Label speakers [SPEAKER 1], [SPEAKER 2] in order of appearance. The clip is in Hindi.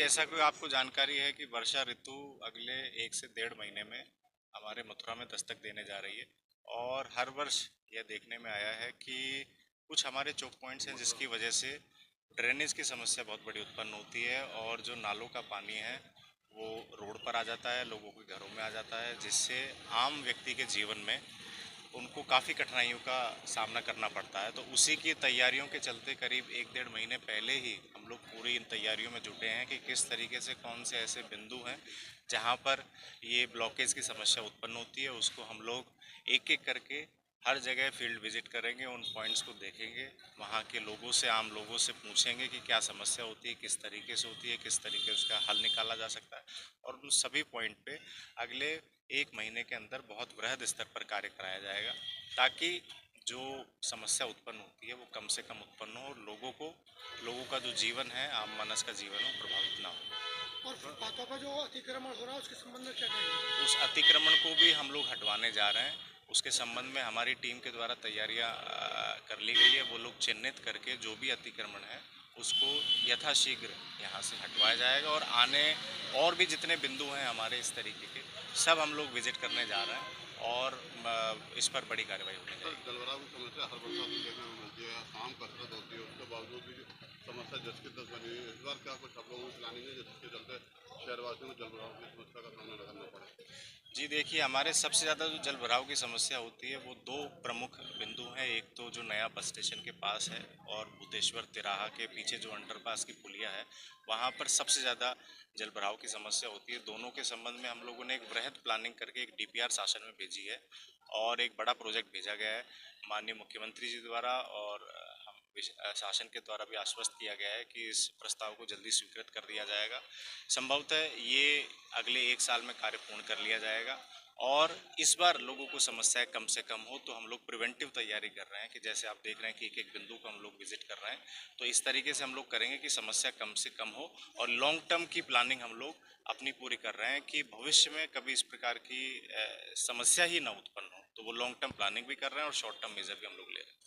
[SPEAKER 1] जैसा कि आपको जानकारी है कि वर्षा ऋतु अगले 1 से डेढ़ महीने में हमारे मथुरा में दस्तक देने जा रही है। और हर वर्ष यह देखने में आया है कि कुछ हमारे चोक पॉइंट्स हैं जिसकी वजह से ड्रेनेज की समस्या बहुत बड़ी उत्पन्न होती है और जो नालों का पानी है वो रोड पर आ जाता है, लोगों के घरों में आ जाता है, जिससे आम व्यक्ति के जीवन में उनको काफ़ी कठिनाइयों का सामना करना पड़ता है। तो उसी की तैयारियों के चलते करीब 1 डेढ़ महीने पहले ही हम लोग पूरी इन तैयारियों में जुटे हैं कि किस तरीके से कौन से ऐसे बिंदु हैं जहां पर ये ब्लॉकेज की समस्या उत्पन्न होती है, उसको हम लोग एक-एक करके हर जगह फील्ड विजिट करेंगे, उन पॉइंट्स को देखेंगे, वहाँ के लोगों से, आम लोगों से पूछेंगे कि क्या समस्या होती है, किस तरीके से होती है, किस तरीके से उसका हल निकाला जा सकता है। और उन सभी पॉइंट पे अगले 1 महीने के अंदर बहुत वृहद स्तर पर कार्य कराया जाएगा, ताकि जो समस्या उत्पन्न होती है वो कम से कम उत्पन्न हो और लोगों का जो जीवन है, आम मानस का जीवन हो, प्रभावित ना हो।
[SPEAKER 2] और फुटपाथों का जो अतिक्रमण हो रहा है उसके संबंध में क्या कहेंगे?
[SPEAKER 1] उस अतिक्रमण को भी हम लोग हटवाने जा रहे हैं। उसके संबंध में हमारी टीम के द्वारा तैयारियां कर ली गई है। वो लोग चिन्हित करके जो भी अतिक्रमण है उसको यथाशीघ्र यहाँ से हटवाया जाएगा और आने और भी जितने बिंदु हैं हमारे इस तरीके के, सब हम लोग विजिट करने जा रहे हैं और इस पर बड़ी कार्रवाई होने
[SPEAKER 3] सर,
[SPEAKER 1] जाएगी।
[SPEAKER 3] जलभराव की समस्या हर बरसात में देखने को मिलती है, शाम कसरत होती है, उसके बावजूद भी समस्या जस की तस बनी हुई है। इस बार क्या कुछ आप लोगों की प्लानिंग है जिसके चलते शहरवासियों को जलभराव की समस्या का सामना करना पड़े?
[SPEAKER 1] जी देखिए, हमारे सबसे ज़्यादा जो जल भराव की समस्या होती है वो दो प्रमुख बिंदु हैं। एक तो जो नया बस स्टेशन के पास है और भूतेश्वर तिराहा के पीछे जो अंडरपास की पुलिया है, वहाँ पर सबसे ज़्यादा जल भराव की समस्या होती है। दोनों के संबंध में हम लोगों ने एक वृहद प्लानिंग करके एक डीपीआर शासन में भेजी है और एक बड़ा प्रोजेक्ट भेजा गया है माननीय मुख्यमंत्री जी द्वारा, और हम शासन के द्वारा भी आश्वस्त किया गया है कि इस प्रस्ताव को जल्दी स्वीकृत कर दिया जाएगा। संभवतः ये अगले 1 साल में कार्य पूर्ण कर लिया जाएगा और इस बार लोगों को समस्याएं कम से कम हो, तो हम लोग प्रिवेंटिव तैयारी कर रहे हैं कि जैसे आप देख रहे हैं कि एक-एक बिंदु को हम लोग विजिट कर रहे हैं, तो इस तरीके से हम लोग करेंगे कि समस्या कम से कम हो और लॉन्ग टर्म की प्लानिंग हम लोग अपनी पूरी कर रहे हैं कि भविष्य में कभी इस प्रकार की समस्या ही ना उत्पन्न हो। तो वो लॉन्ग टर्म प्लानिंग भी कर रहे हैं और शॉर्ट टर्म मेजर भी हम लोग ले रहे हैं।